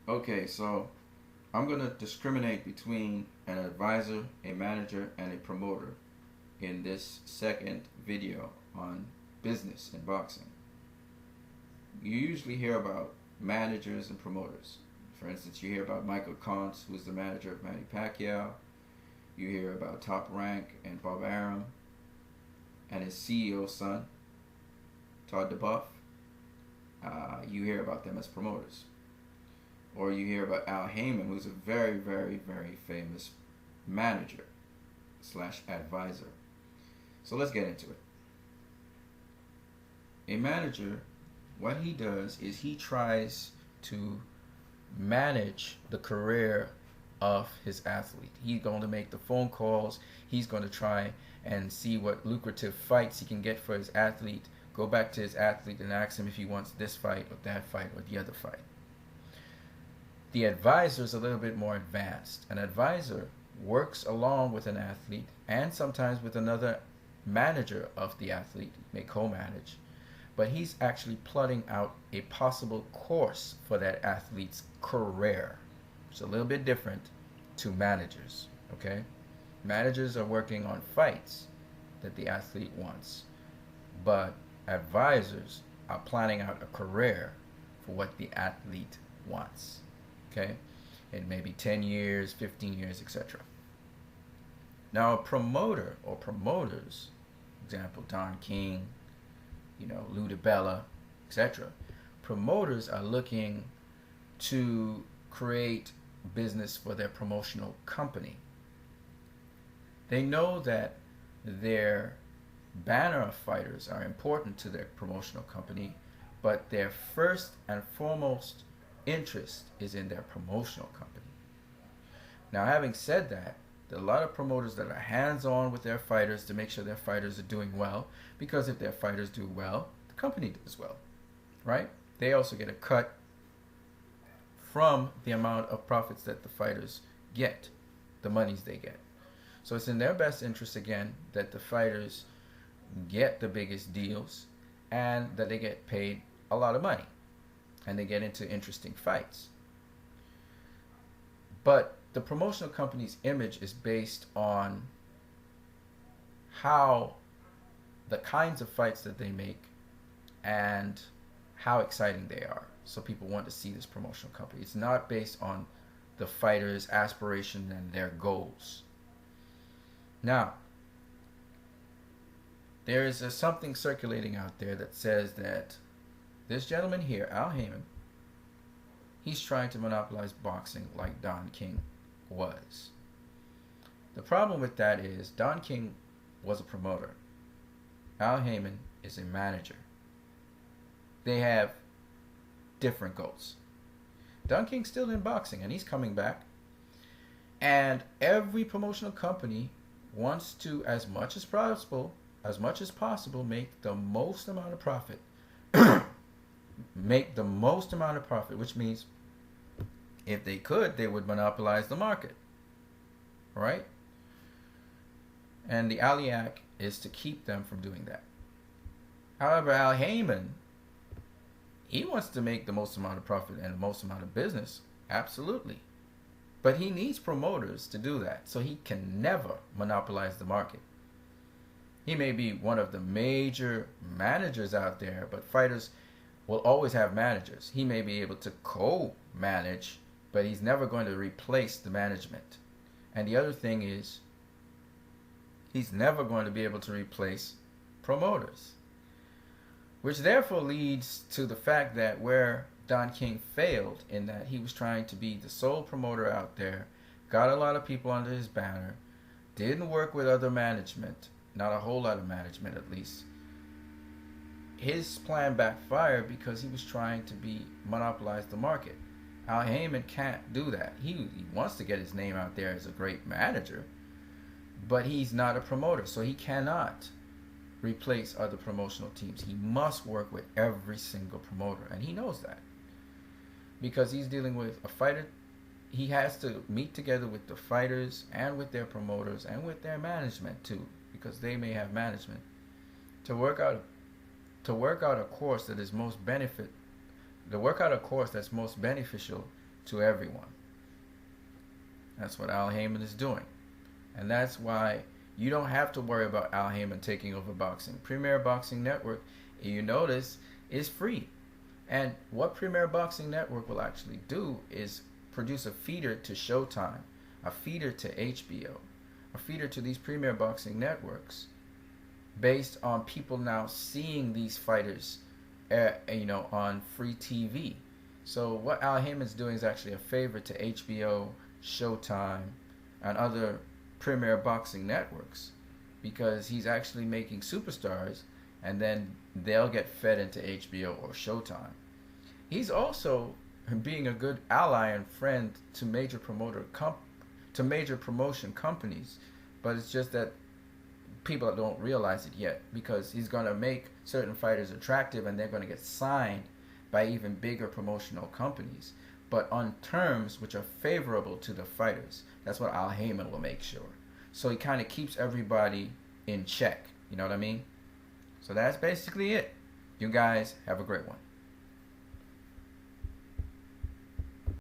Okay, so I'm going to discriminate between an advisor, a manager, and a promoter in this second video on business in boxing. You usually hear about managers and promoters. For instance, you hear about Michael Kantz, who's the manager of Manny Pacquiao. You hear about Top Rank and Bob Arum and his CEO son, Todd DeBuff. You hear about them as promoters. Or you hear about Al Heyman, who's a very, very, very famous manager slash advisor. So let's get into it. A manager, what he does is he tries to manage the career of his athlete. He's going to make the phone calls. He's going to try and see what lucrative fights he can get for his athlete. Go back to his athlete and ask him if he wants this fight or that fight or the other fight. The advisor is a little bit more advanced. An advisor works along with an athlete and sometimes with another manager of the athlete, may co-manage, but he's actually plotting out a possible course for that athlete's career. It's a little bit different to managers, okay? Managers are working on fights that the athlete wants, but advisors are planning out a career for what the athlete wants, okay? It may be 10 years, 15 years, etc. Now, a promoter or promoters, example, Don King, Lou DiBella, etc. Promoters are looking to create business for their promotional company. They know that their banner of fighters are important to their promotional company, but their first and foremost interest is in their promotional company. Now, having said that, there are a lot of promoters that are hands-on with their fighters to make sure their fighters are doing well, because if their fighters do well, the company does well, right? They also get a cut from the amount of profits that the fighters get, the monies they get. So it's in their best interest, again, that the fighters get the biggest deals and that they get paid a lot of money and they get into interesting fights. But the promotional company's image is based on how the kinds of fights that they make and how exciting they are. So people want to see this promotional company. It's not based on the fighter's aspiration and their goals. Now, there is something circulating out there that says that this gentleman here, Al Heyman, he's trying to monopolize boxing like Don King was. The problem with that is Don King was a promoter. Al Heyman is a manager. They have different goals. Don King's still in boxing and he's coming back. And every promotional company wants to, as much as possible, make the most amount of profit. Make the most amount of profit, which means if they could, they would monopolize the market, right? And the Aliac is to keep them from doing that. However, Al Heyman, he wants to make the most amount of profit and the most amount of business, absolutely. But he needs promoters to do that, so he can never monopolize the market. He may be one of the major managers out there, but fighters will always have managers. He may be able to co-manage, but he's never going to replace the management. And the other thing is, he's never going to be able to replace promoters. Which therefore leads to the fact that where Don King failed, in that he was trying to be the sole promoter out there, got a lot of people under his banner, didn't work with other management, not a whole lot of management at least. His plan backfired because he was trying to monopolize the market. Al Heyman can't do that. He wants to get his name out there as a great manager, but he's not a promoter, so he cannot replace other promotional teams. He must work with every single promoter, and he knows that. Because he's dealing with a fighter, he has to meet together with the fighters and with their promoters and with their management too, because they may have management, to work out a course that is most beneficial to everyone. That's what Al Heyman is doing. And that's why you don't have to worry about Al Heyman taking over boxing. Premier Boxing Network, you notice, is free. And what Premier Boxing Network will actually do is produce a feeder to Showtime, a feeder to HBO, a feeder to these Premier Boxing Networks, based on people now seeing these fighters, on free TV. So what Al Heyman's doing is actually a favor to HBO, Showtime, and other Premier Boxing Networks, because he's actually making superstars, and then they'll get fed into HBO or Showtime. He's also being a good ally and friend to major promotion companies, but it's just that people don't realize it yet, because he's going to make certain fighters attractive and they're going to get signed by even bigger promotional companies, but on terms which are favorable to the fighters. That's what Al Heyman will make sure. So he kind of keeps everybody in check. You know what I mean? So that's basically it. You guys have a great one.